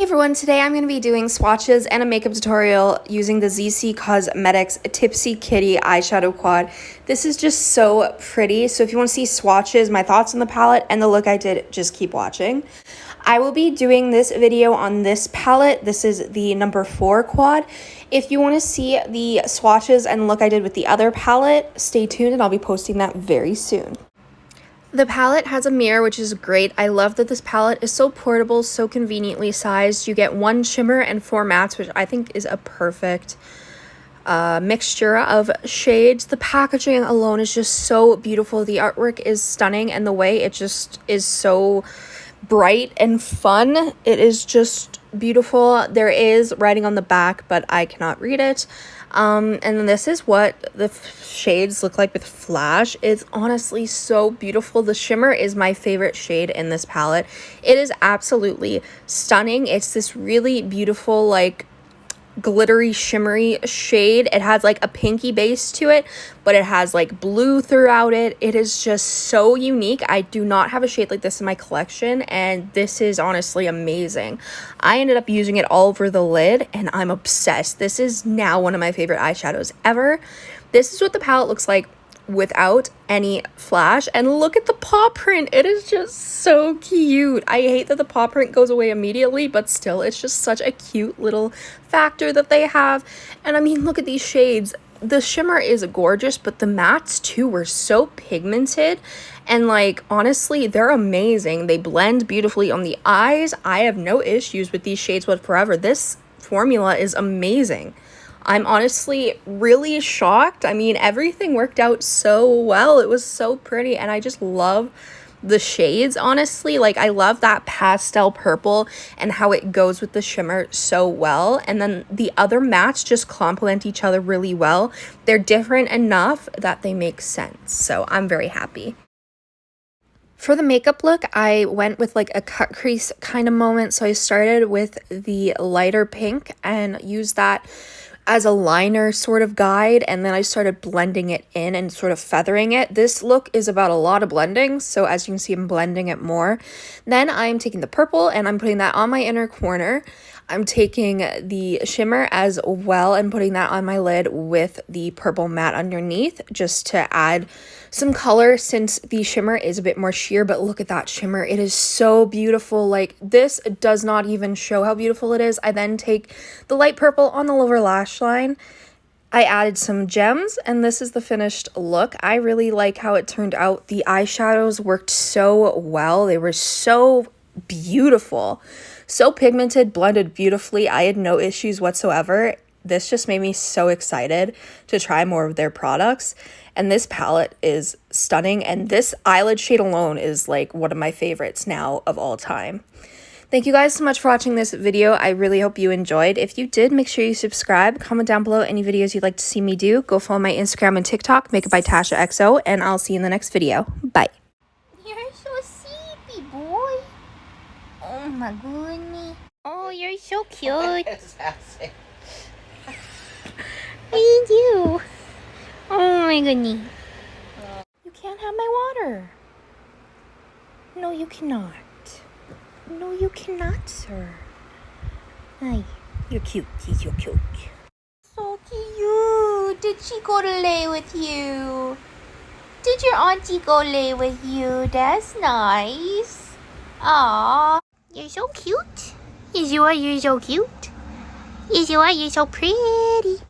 Everyone, today I'm going to be doing swatches and a makeup tutorial using the Zeesea Cosmetics Tipsy Kitty eyeshadow quad. This is just so pretty, so if you want to see swatches, my thoughts on the palette, and the look I did, just keep watching. I will be doing this video on this palette. This is the number 4 quad. If you want to see the swatches and look I did with the other palette, stay tuned and I'll be posting that very soon. The palette has a mirror, which is great. I love that this palette is so portable, so conveniently sized. You get 1 shimmer and 4 mattes, which I think is a perfect mixture of shades. The packaging alone is just so beautiful. The artwork is stunning, and the way it just is so bright and fun. It is just beautiful. There is writing on the back, but I cannot read it. And this is what the shades look like with flash. It's honestly so beautiful. The shimmer is my favorite shade in this palette. It is absolutely stunning. It's this really beautiful, like, glittery shimmery shade. It has like a pinky base to it, but it has like blue throughout it. It is just so unique. I do not have a shade like this in my collection, and this is honestly amazing. I ended up using it all over the lid and I'm obsessed. This is now one of my favorite eyeshadows ever. This is what the palette looks like without any flash, and look at the paw print. It is just so cute. I hate that the paw print goes away immediately, but still, it's just such a cute little factor that they have. And I mean, look at these shades. The shimmer is gorgeous, but the mattes too were so pigmented, and like, honestly, they're amazing. They blend beautifully on the eyes. I have no issues with these shades whatsoever. This formula is amazing. I'm honestly really shocked. I mean, everything worked out so well. It was so pretty, and I just love the shades, honestly. Like, I love that pastel purple and how it goes with the shimmer so well. And then the other mattes just complement each other really well. They're different enough that they make sense. So I'm very happy. For the makeup look, I went with like a cut crease kind of moment. So I started with the lighter pink and used that as a liner sort of guide, and then I started blending it in and sort of feathering it. This look is about a lot of blending, so as you can see, I'm blending it more. Then I'm taking the purple and I'm putting that on my inner corner. I'm taking the shimmer as well and putting that on my lid with the purple matte underneath, just to add some color since the shimmer is a bit more sheer. But look at that shimmer. It is so beautiful. Like, this does not even show how beautiful it is. I then take the light purple on the lower lash line. I added some gems, and this is the finished look. I really like how it turned out. The eyeshadows worked so well. They were so beautiful, so pigmented, blended beautifully. I had no issues whatsoever. This just made me so excited to try more of their products, and this palette is stunning, and this eyelid shade alone is like one of my favorites now of all time. Thank you guys so much for watching this video. I really hope you enjoyed. If you did, make sure you subscribe, comment down below any videos you'd like to see me do. Go follow my Instagram and TikTok, Makeup by Tasha XO, and I'll see you in the next video. Bye. You're so sleepy, boy. Oh my goodness. Oh, you're so cute. What do you do? Oh my goodness. You can't have my water. No, you cannot. No, you cannot, sir. Hi. You're cute. You're cute. So cute. Did she go to lay with you? Did your auntie go lay with you? That's nice. Aww. You're so cute. Yes, you are. You're so cute. Yes, you are. You're so pretty.